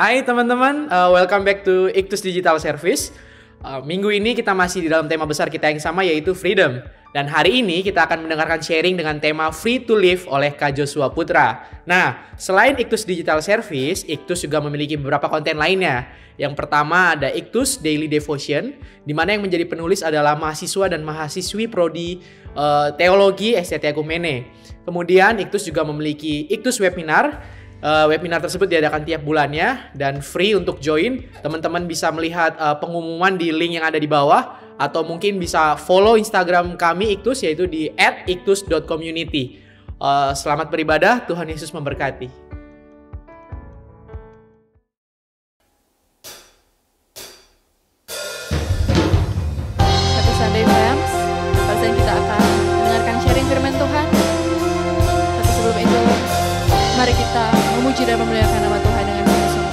Hai teman-teman, welcome back to Iktus Digital Service. Minggu ini kita masih di dalam tema besar kita yang sama, yaitu freedom. Dan hari ini kita akan mendengarkan sharing dengan tema Free to Live oleh Kak Joshua Putra. Nah, selain Iktus Digital Service, Iktus juga memiliki beberapa konten lainnya. Yang pertama ada Iktus Daily Devotion, di mana yang menjadi penulis adalah mahasiswa dan mahasiswi prodi Teologi STT Ekumene. Kemudian Iktus juga memiliki Iktus Webinar. Webinar tersebut diadakan tiap bulannya dan free untuk join. Teman-teman bisa melihat pengumuman di link yang ada di bawah, atau mungkin bisa follow Instagram kami Iktus, yaitu di @iktus.community. Selamat beribadah, Tuhan Yesus memberkati. Happy Sunday Fams. Persen kita akan mendengarkan sharing firman Tuhan. Tapi sebelum itu, mari kita memuji dan memuliakan nama Tuhan dengan bersama.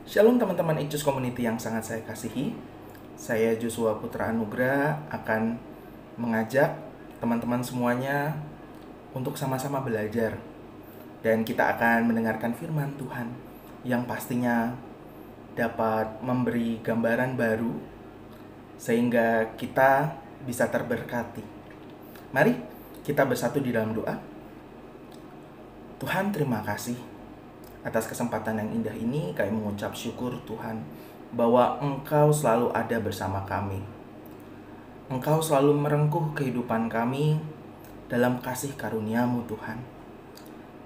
Shalom teman-teman Ictus Community yang sangat saya kasihi. Saya Joshua Putra Anugrah akan mengajak teman-teman semuanya untuk sama-sama belajar. Dan kita akan mendengarkan firman Tuhan yang pastinya dapat memberi gambaran baru sehingga kita bisa terberkati. Mari kita bersatu di dalam doa. Tuhan, terima kasih atas kesempatan yang indah ini. Kami mengucap syukur Tuhan bahwa Engkau selalu ada bersama kami. Engkau selalu merengkuh kehidupan kami dalam kasih karunia-Mu Tuhan.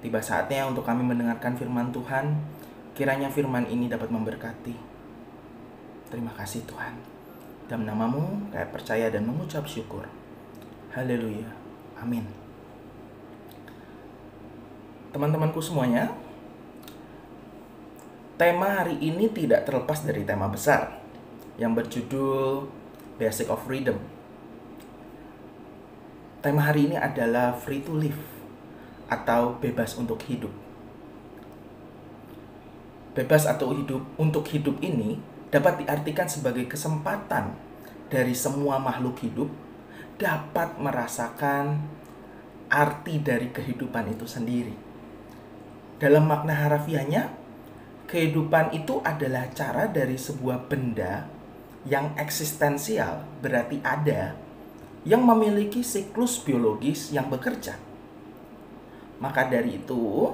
Tiba saatnya untuk kami mendengarkan firman Tuhan. Kiranya firman ini dapat memberkati. Terima kasih Tuhan. Dalam nama-Mu kami percaya dan mengucap syukur. Haleluya. Amin. Teman-temanku semuanya, tema hari ini tidak terlepas dari tema besar yang berjudul Basic of Freedom. Tema hari ini adalah Free to Live atau bebas untuk hidup. Bebas atau untuk hidup ini dapat diartikan sebagai kesempatan dari semua makhluk hidup dapat merasakan arti dari kehidupan itu sendiri. Dalam makna harafiahnya, kehidupan itu adalah cara dari sebuah benda yang eksistensial, berarti ada, yang memiliki siklus biologis yang bekerja. Maka dari itu,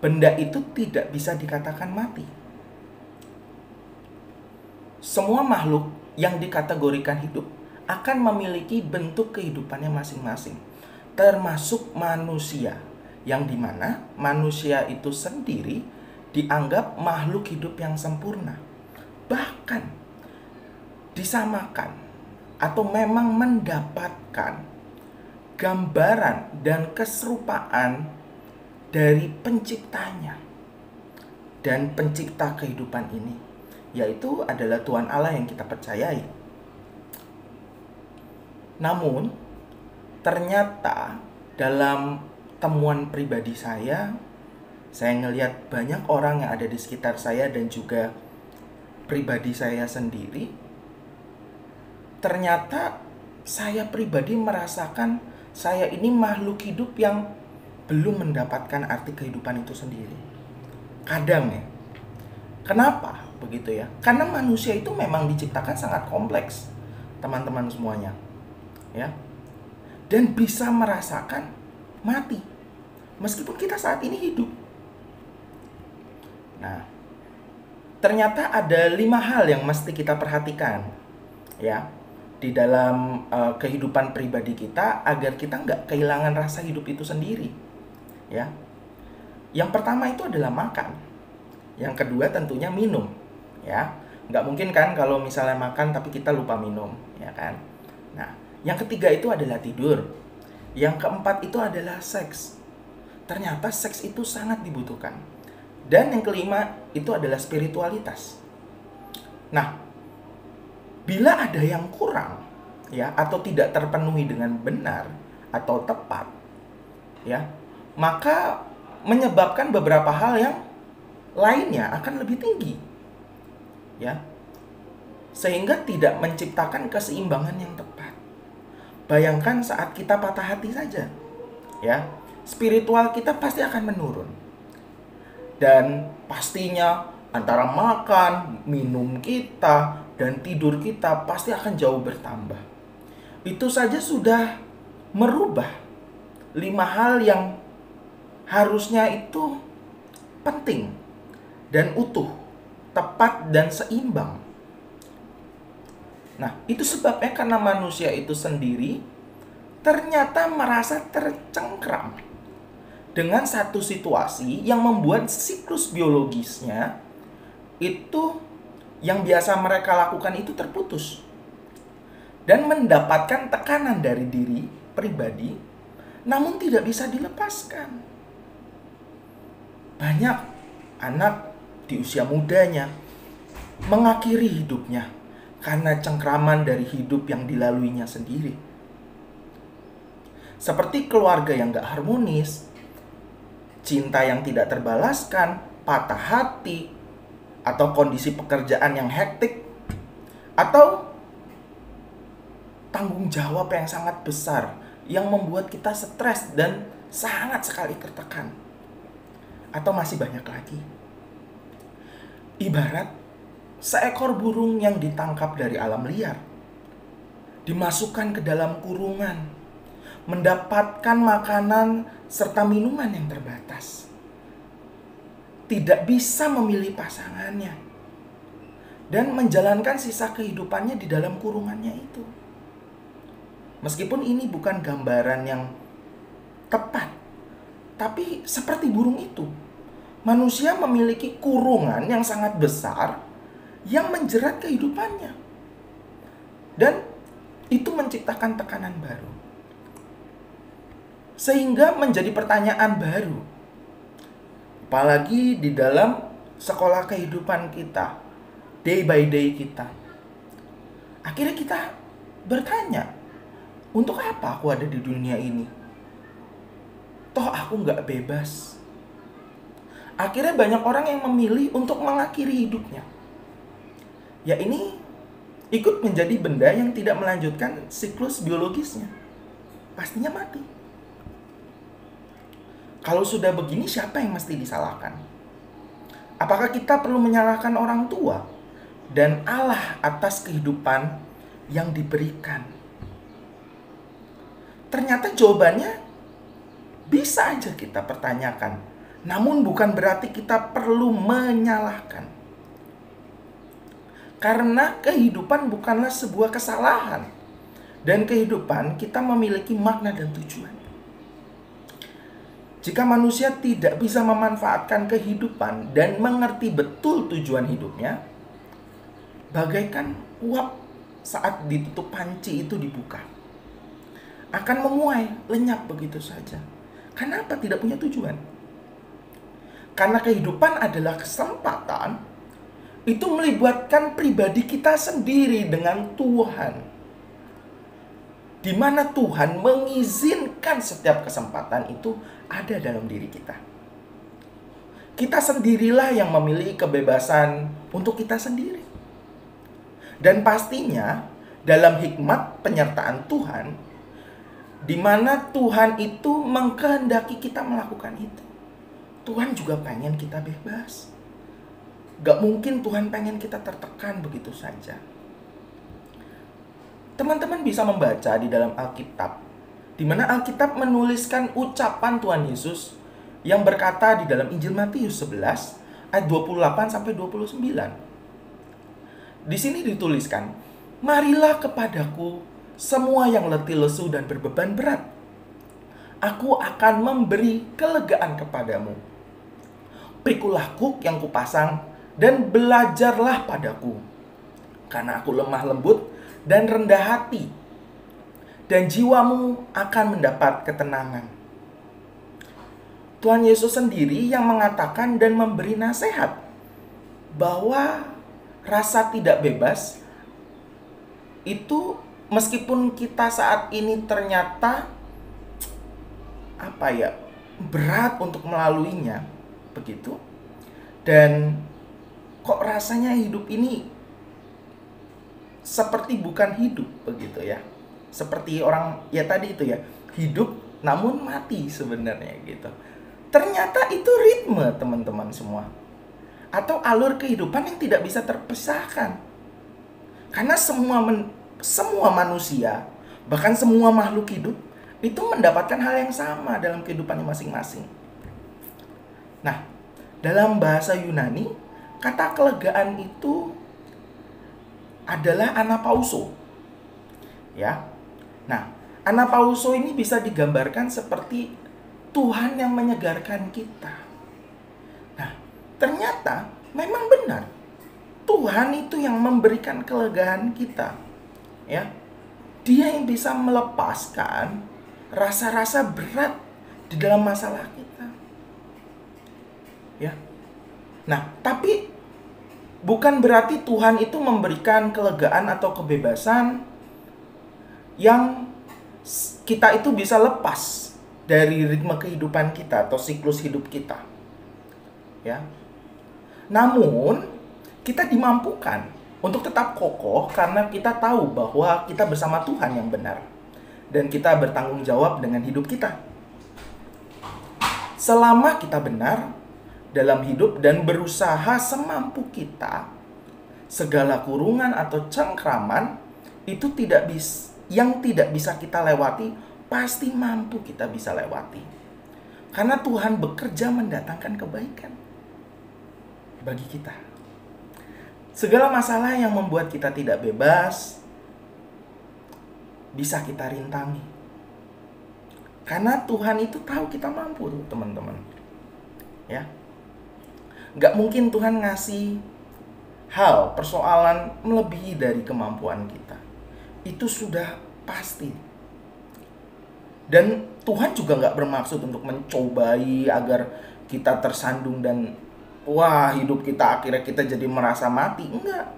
benda itu tidak bisa dikatakan mati. Semua makhluk yang dikategorikan hidup akan memiliki bentuk kehidupannya masing-masing, termasuk manusia, yang dimana manusia itu sendiri dianggap makhluk hidup yang sempurna, bahkan disamakan atau memang mendapatkan gambaran dan keserupaan dari penciptanya dan pencipta kehidupan ini, yaitu adalah Tuhan Allah yang kita percayai. Namun ternyata dalam temuan pribadi saya ngelihat banyak orang yang ada di sekitar saya dan juga pribadi saya sendiri. Ternyata saya pribadi merasakan saya ini makhluk hidup yang belum mendapatkan arti kehidupan itu sendiri. Kadang ya. Kenapa begitu ya? Karena manusia itu memang diciptakan sangat kompleks, teman-teman semuanya. Ya. Dan bisa merasakan mati. Meskipun kita saat ini hidup. Nah, ternyata ada 5 hal yang mesti kita perhatikan ya di dalam kehidupan pribadi kita agar kita nggak kehilangan rasa hidup itu sendiri ya. Yang pertama itu adalah makan. Yang kedua tentunya minum ya. Nggak mungkin kan kalau misalnya makan tapi kita lupa minum ya kan. Nah, yang ketiga itu adalah tidur. Yang keempat itu adalah seks. Ternyata seks itu sangat dibutuhkan. Dan yang kelima itu adalah spiritualitas. Nah, bila ada yang kurang ya atau tidak terpenuhi dengan benar atau tepat ya, maka menyebabkan beberapa hal yang lainnya akan lebih tinggi. Ya. Sehingga tidak menciptakan keseimbangan yang tepat. Bayangkan saat kita patah hati saja. Ya, spiritual kita pasti akan menurun. Dan pastinya antara makan, minum kita, dan tidur kita pasti akan jauh bertambah. Itu saja sudah merubah 5 hal yang harusnya itu penting dan utuh, tepat dan seimbang. Nah, itu sebabnya karena manusia itu sendiri ternyata merasa tercengkram dengan satu situasi yang membuat siklus biologisnya itu yang biasa mereka lakukan itu terputus dan mendapatkan tekanan dari diri pribadi namun tidak bisa dilepaskan. Banyak anak di usia mudanya mengakhiri hidupnya karena cengkraman dari hidup yang dilaluinya sendiri. Seperti keluarga yang gak harmonis, cinta yang tidak terbalaskan, patah hati, atau kondisi pekerjaan yang hektik, atau tanggung jawab yang sangat besar yang membuat kita stres dan sangat sekali tertekan. Atau masih banyak lagi. Ibarat seekor burung yang ditangkap dari alam liar, dimasukkan ke dalam kurungan, mendapatkan makanan serta minuman yang terbatas, tidak bisa memilih pasangannya, dan menjalankan sisa kehidupannya di dalam kurungannya itu. Meskipun ini bukan gambaran yang tepat, tapi seperti burung itu, manusia memiliki kurungan yang sangat besar yang menjerat kehidupannya. Dan itu menciptakan tekanan baru. Sehingga menjadi pertanyaan baru. Apalagi di dalam sekolah kehidupan kita, day by day kita. Akhirnya kita bertanya, untuk apa aku ada di dunia ini? Toh aku gak bebas. Akhirnya banyak orang yang memilih untuk mengakhiri hidupnya. Ya ini ikut menjadi benda yang tidak melanjutkan siklus biologisnya. Pastinya mati. Kalau sudah begini, siapa yang mesti disalahkan? Apakah kita perlu menyalahkan orang tua dan Allah atas kehidupan yang diberikan? Ternyata jawabannya bisa aja kita pertanyakan. Namun bukan berarti kita perlu menyalahkan. Karena kehidupan bukanlah sebuah kesalahan. Dan kehidupan kita memiliki makna dan tujuan. Jika manusia tidak bisa memanfaatkan kehidupan dan mengerti betul tujuan hidupnya, bagaikan uap saat ditutup panci itu dibuka, akan memuai, lenyap begitu saja. Kenapa tidak punya tujuan? Karena kehidupan adalah kesempatan, itu melibatkan pribadi kita sendiri dengan Tuhan. Di mana Tuhan mengizinkan setiap kesempatan itu ada dalam diri kita. Kita sendirilah yang memiliki kebebasan untuk kita sendiri. Dan pastinya dalam hikmat penyertaan Tuhan, di mana Tuhan itu mengkehendaki kita melakukan itu. Tuhan juga pengen kita bebas. Gak mungkin Tuhan pengen kita tertekan begitu saja. Teman-teman bisa membaca di dalam Alkitab, di mana Alkitab menuliskan ucapan Tuhan Yesus yang berkata di dalam Injil Matius 11 ayat 28 sampai 29. Di sini dituliskan, "Marilah kepadaku semua yang letih lesu dan berbeban berat. Aku akan memberi kelegaan kepadamu. Pikulah kuk yang kupasang dan belajarlah padaku. Karena aku lemah lembut dan rendah hati, dan jiwamu akan mendapat ketenangan." Tuhan Yesus sendiri yang mengatakan dan memberi nasihat bahwa rasa tidak bebas itu, meskipun kita saat ini ternyata berat untuk melaluinya, begitu. Dan kok rasanya hidup ini seperti bukan hidup, begitu ya. Seperti orang ya tadi itu ya, hidup namun mati sebenarnya gitu. Ternyata itu ritme teman-teman semua. Atau alur kehidupan yang tidak bisa terpisahkan. Karena semua manusia, bahkan semua makhluk hidup, itu mendapatkan hal yang sama dalam kehidupannya masing-masing. Nah, dalam bahasa Yunani, kata kelegaan itu adalah anapauso. Ya. Nah, anapauso ini bisa digambarkan seperti Tuhan yang menyegarkan kita. Nah, ternyata memang benar. Tuhan itu yang memberikan kelegaan kita. Ya. Dia yang bisa melepaskan rasa-rasa berat di dalam masalah kita. Ya. Nah, tapi bukan berarti Tuhan itu memberikan kelegaan atau kebebasan yang kita itu bisa lepas dari ritme kehidupan kita atau siklus hidup kita. Ya. Namun, kita dimampukan untuk tetap kokoh karena kita tahu bahwa kita bersama Tuhan yang benar. Dan kita bertanggung jawab dengan hidup kita. Selama kita benar dalam hidup dan berusaha semampu kita, segala kurungan atau cengkraman itu yang tidak bisa kita lewati, pasti mampu kita bisa lewati. Karena Tuhan bekerja mendatangkan kebaikan bagi kita. Segala masalah yang membuat kita tidak bebas bisa kita rintangi. Karena Tuhan itu tahu kita mampu, teman-teman. Ya. Gak mungkin Tuhan ngasih persoalan melebihi dari kemampuan kita. Itu sudah pasti. Dan Tuhan juga gak bermaksud untuk mencobai agar kita tersandung dan hidup kita akhirnya kita jadi merasa mati. Enggak.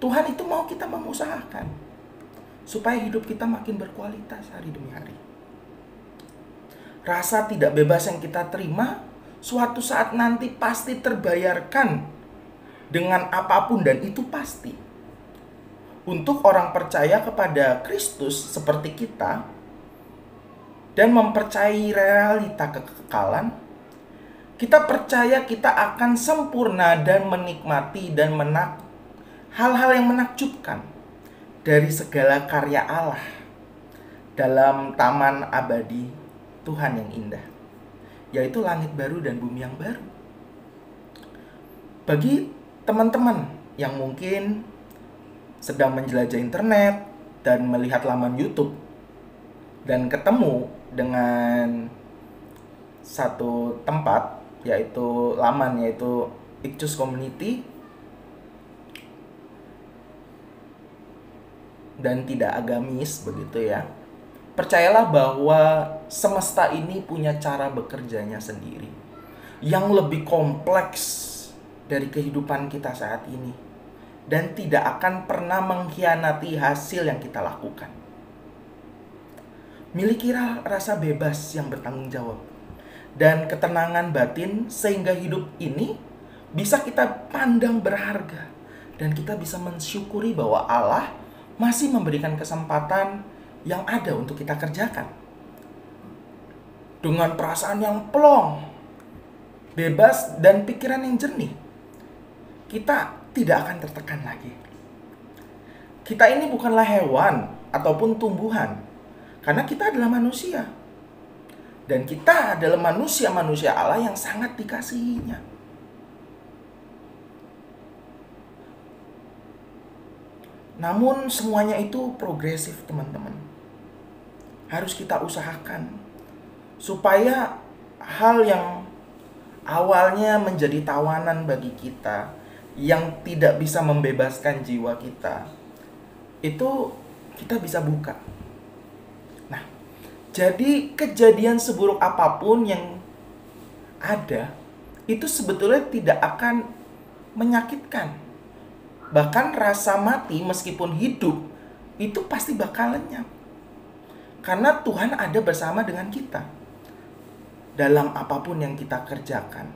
Tuhan itu mau kita mengusahakan supaya hidup kita makin berkualitas hari demi hari. Rasa tidak bebas yang kita terima suatu saat nanti pasti terbayarkan dengan apapun, dan itu pasti. Untuk orang percaya kepada Kristus seperti kita dan mempercayai realita kekekalan, kita percaya kita akan sempurna dan menikmati dan hal-hal yang menakjubkan dari segala karya Allah dalam taman abadi Tuhan yang indah, yaitu langit baru dan bumi yang baru. Bagi teman-teman yang mungkin sedang menjelajah internet dan melihat laman YouTube dan ketemu dengan satu tempat, yaitu Ictus Community, dan tidak agamis begitu ya. Percayalah bahwa semesta ini punya cara bekerjanya sendiri yang lebih kompleks dari kehidupan kita saat ini, dan tidak akan pernah mengkhianati hasil yang kita lakukan. Milikilah rasa bebas yang bertanggung jawab dan ketenangan batin sehingga hidup ini bisa kita pandang berharga, dan kita bisa mensyukuri bahwa Allah masih memberikan kesempatan yang ada untuk kita kerjakan. Dengan perasaan yang plong, bebas, dan pikiran yang jernih, kita tidak akan tertekan lagi. Kita ini bukanlah hewan ataupun tumbuhan, karena kita adalah manusia. Dan kita adalah manusia-manusia Allah yang sangat dikasihinya. Namun semuanya itu progresif, teman-teman. Harus kita usahakan supaya hal yang awalnya menjadi tawanan bagi kita, yang tidak bisa membebaskan jiwa kita, itu kita bisa buka. Nah, jadi kejadian seburuk apapun yang ada, itu sebetulnya tidak akan menyakitkan. Bahkan rasa mati meskipun hidup, itu pasti bakal lenyap. Karena Tuhan ada bersama dengan kita dalam apapun yang kita kerjakan.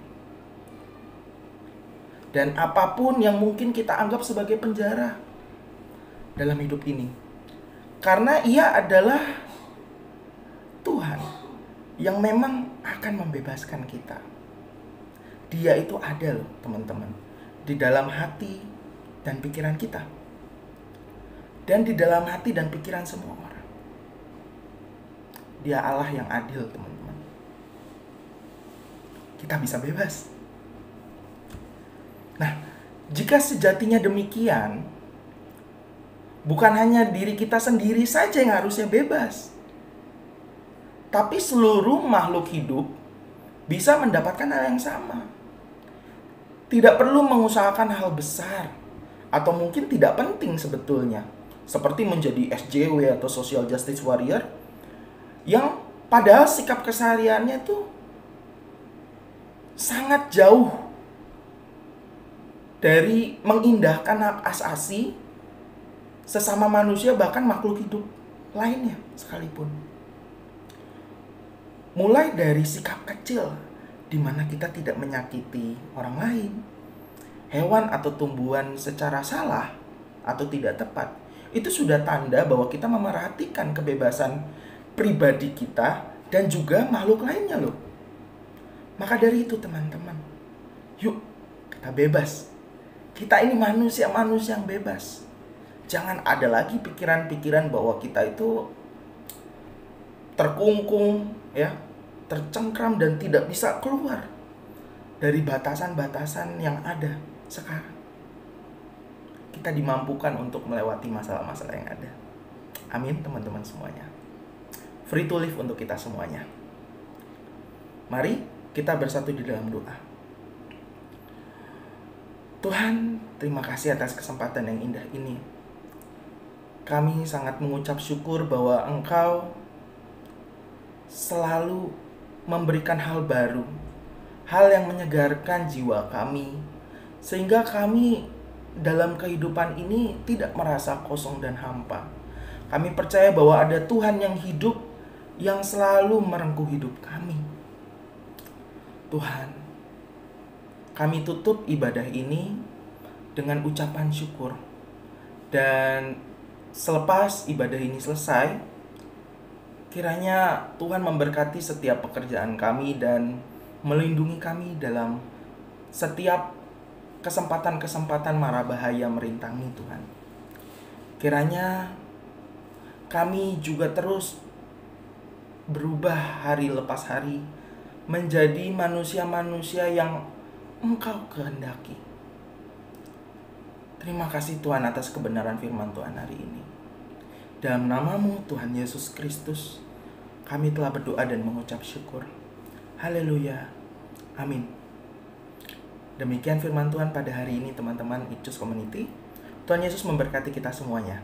Dan apapun yang mungkin kita anggap sebagai penjara dalam hidup ini. Karena Ia adalah Tuhan yang memang akan membebaskan kita. Dia itu ada loh, teman-teman, di dalam hati dan pikiran kita. Dan di dalam hati dan pikiran semua orang. Dia Allah yang adil, teman-teman. Kita bisa bebas. Nah, jika sejatinya demikian, bukan hanya diri kita sendiri saja yang harusnya bebas, tapi seluruh makhluk hidup bisa mendapatkan hal yang sama. Tidak perlu mengusahakan hal besar, atau mungkin tidak penting sebetulnya, seperti menjadi SJW atau Social Justice Warrior, yang padahal sikap kesehariannya tuh sangat jauh dari mengindahkan hak asasi sesama manusia, bahkan makhluk hidup lainnya sekalipun. Mulai dari sikap kecil, di mana kita tidak menyakiti orang lain, hewan atau tumbuhan secara salah atau tidak tepat, itu sudah tanda bahwa kita memerhatikan kebebasan pribadi kita dan juga makhluk lainnya loh. Maka dari itu teman-teman, yuk kita bebas. Kita ini manusia-manusia yang bebas. Jangan ada lagi pikiran-pikiran bahwa kita itu terkungkung, ya, tercengkram dan tidak bisa keluar dari batasan-batasan yang ada sekarang. Kita dimampukan untuk melewati masalah-masalah yang ada. Amin teman-teman semuanya. Free to live untuk kita semuanya. Mari kita bersatu di dalam doa. Tuhan, terima kasih atas kesempatan yang indah ini. Kami sangat mengucap syukur bahwa Engkau selalu memberikan hal baru, hal yang menyegarkan jiwa kami, sehingga kami dalam kehidupan ini tidak merasa kosong dan hampa. Kami percaya bahwa ada Tuhan yang hidup, yang selalu merengkuh hidup kami. Tuhan, kami tutup ibadah ini dengan ucapan syukur. Dan selepas ibadah ini selesai, kiranya Tuhan memberkati setiap pekerjaan kami dan melindungi kami dalam setiap kesempatan-kesempatan mara bahaya merintangi Tuhan. Kiranya kami juga terus berubah hari lepas hari menjadi manusia-manusia yang Engkau kehendaki. Terima kasih Tuhan atas kebenaran firman Tuhan hari ini. Dalam nama-Mu Tuhan Yesus Kristus, kami telah berdoa dan mengucap syukur. Haleluya. Amin. Demikian firman Tuhan pada hari ini teman-teman Ictus Community. Tuhan Yesus memberkati kita semuanya.